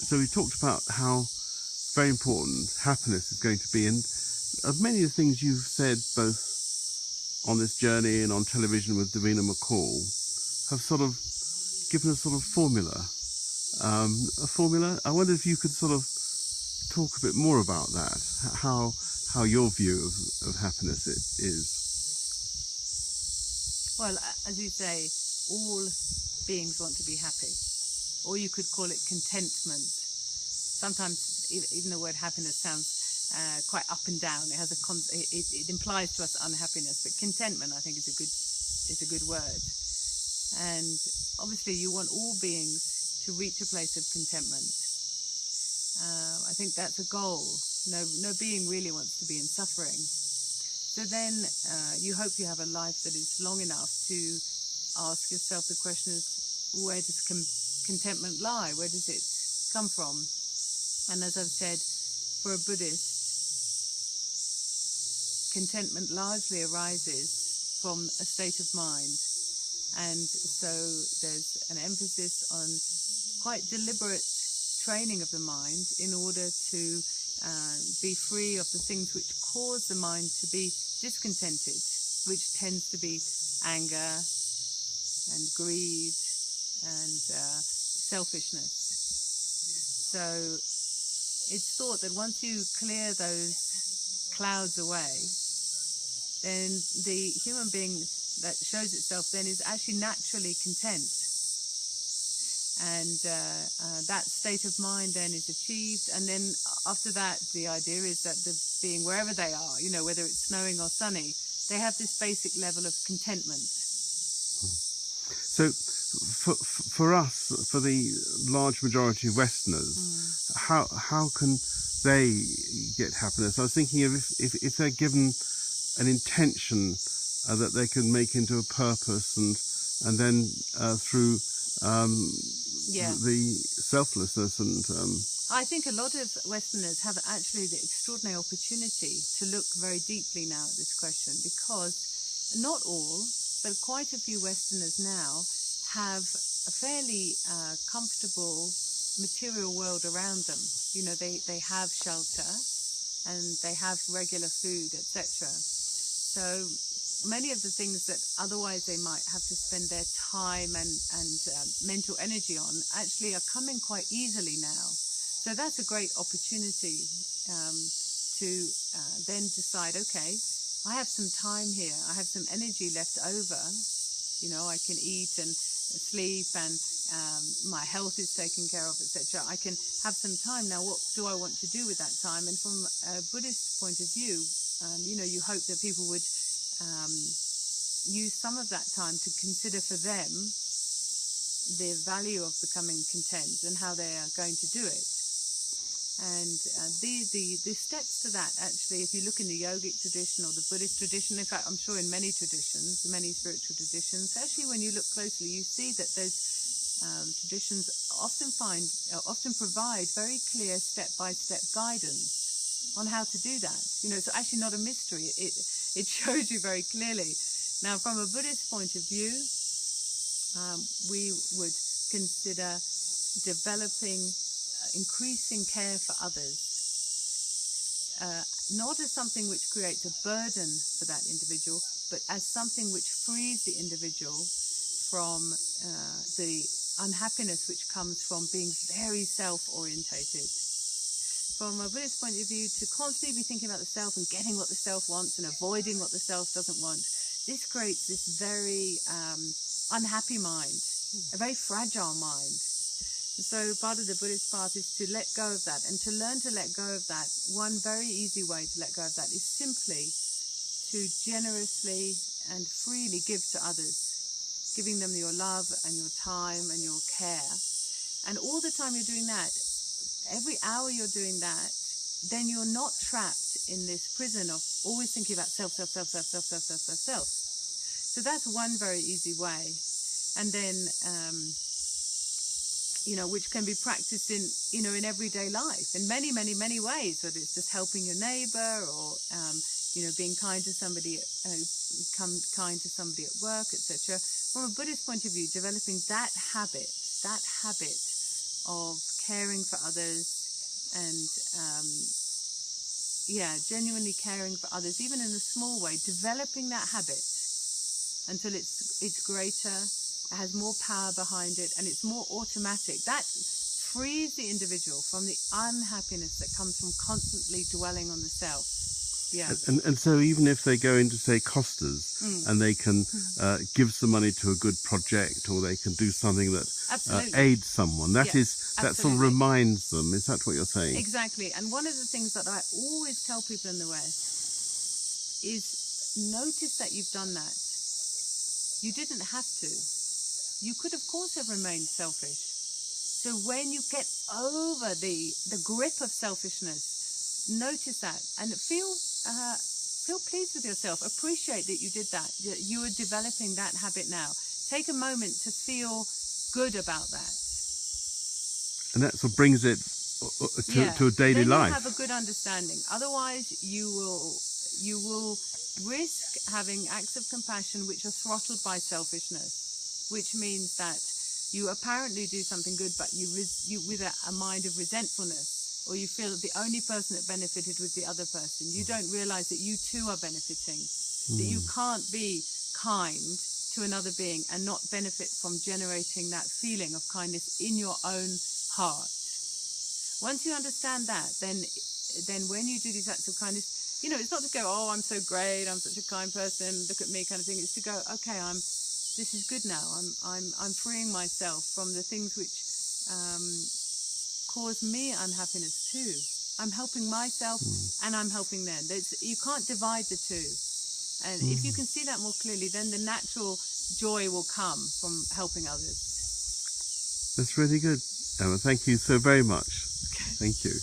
so we talked about how very important happiness is going to be, and of many of the things you've said, both on this journey and on television with Davina McCall, have sort of given a sort of formula. A formula. I wonder if you could sort of talk a bit more about that. How your view of happiness is. Well, as you say, all beings want to be happy, or you could call it contentment. Sometimes even the word happiness sounds quite up and down. It has it implies to us unhappiness, but contentment, I think, is a good word. And obviously, you want all beings to reach a place of contentment. I think that's a goal. No being really wants to be in suffering. So then you hope you have a life that is long enough to ask yourself the question is, where does contentment lie? Where does it come from? And as I've said, for a Buddhist, contentment largely arises from a state of mind. And so there's an emphasis on quite deliberate training of the mind in order to be free of the things which cause the mind to be discontented, which tends to be anger and greed and selfishness. So it's thought that once you clear those clouds away, then the human being that shows itself then is actually naturally content. And that state of mind then is achieved, and then after that the idea is that the being, wherever they are, whether it's snowing or sunny, they have this basic level of contentment. So for us, for the large majority of Westerners, how can they get happiness? I was thinking of if they're given an intention that they can make into a purpose, and then through the selflessness and I think a lot of Westerners have actually the extraordinary opportunity to look very deeply now at this question, because not all, but quite a few Westerners now have a fairly comfortable material world around them. They have shelter and they have regular food, etc. So many of the things that otherwise they might have to spend their time and mental energy on actually are coming quite easily now. So that's a great opportunity to then decide, okay, I have some time here, I have some energy left over, I can eat and sleep and my health is taken care of, etc. I can have some time now. What do I want to do with that time? And from a Buddhist point of view, you hope that people would use some of that time to consider for them the value of becoming content and how they are going to do it. And the steps to that, actually, if you look in the yogic tradition or the Buddhist tradition, in fact, I'm sure in many traditions, many spiritual traditions, actually when you look closely, you see that those traditions often provide very clear step-by-step guidance on how to do that. It's actually not a mystery. It shows you very clearly. Now, from a Buddhist point of view, we would consider developing increasing care for others, not as something which creates a burden for that individual, but as something which frees the individual from the unhappiness which comes from being very self-orientated. From a Buddhist point of view, to constantly be thinking about the self and getting what the self wants and avoiding what the self doesn't want, this creates this very unhappy mind, a very fragile mind. So part of the Buddhist path is to let go of that, and to learn to let go of that. One very easy way to let go of that is simply to generously and freely give to others, giving them your love and your time and your care. And all the time you're doing that, every hour you're doing that, then you're not trapped in this prison of always thinking about self, self, self, self, self, self, self, self, self. So that's one very easy way. And then which can be practiced in everyday life in many, many, many ways, whether it's just helping your neighbor or, being kind to somebody, kind to somebody at work, etc. From a Buddhist point of view, developing that habit of caring for others, and genuinely caring for others, even in a small way, developing that habit until it's greater, it has more power behind it, and it's more automatic. That frees the individual from the unhappiness that comes from constantly dwelling on the self. Yeah. And so even if they go into, say, Costa's, and they can give some money to a good project, or they can do something that aids someone, that sort of reminds them. Is that what you're saying? Exactly. And one of the things that I always tell people in the West is notice that you've done that. You didn't have to. You could, of course, have remained selfish. So when you get over the grip of selfishness, notice that and feel pleased with yourself. Appreciate that you did that. You are developing that habit now. Take a moment to feel good about that. And that sort of brings it to a daily life. Then you have a good understanding. Otherwise, you will risk having acts of compassion which are throttled by selfishness, which means that you apparently do something good, but you with a mind of resentfulness, or you feel that the only person that benefited was the other person. You don't realize that you too are benefiting, that you can't be kind to another being and not benefit from generating that feeling of kindness in your own heart. Once you understand that, then when you do these acts of kindness, it's not to go, oh, I'm so great, I'm such a kind person, look at me kind of thing. It's to go, okay, this is good now. I'm freeing myself from the things which cause me unhappiness too. I'm helping myself and I'm helping them. You can't divide the two. And if you can see that more clearly, then the natural joy will come from helping others. That's really good, Emma. Thank you so very much. Okay. Thank you.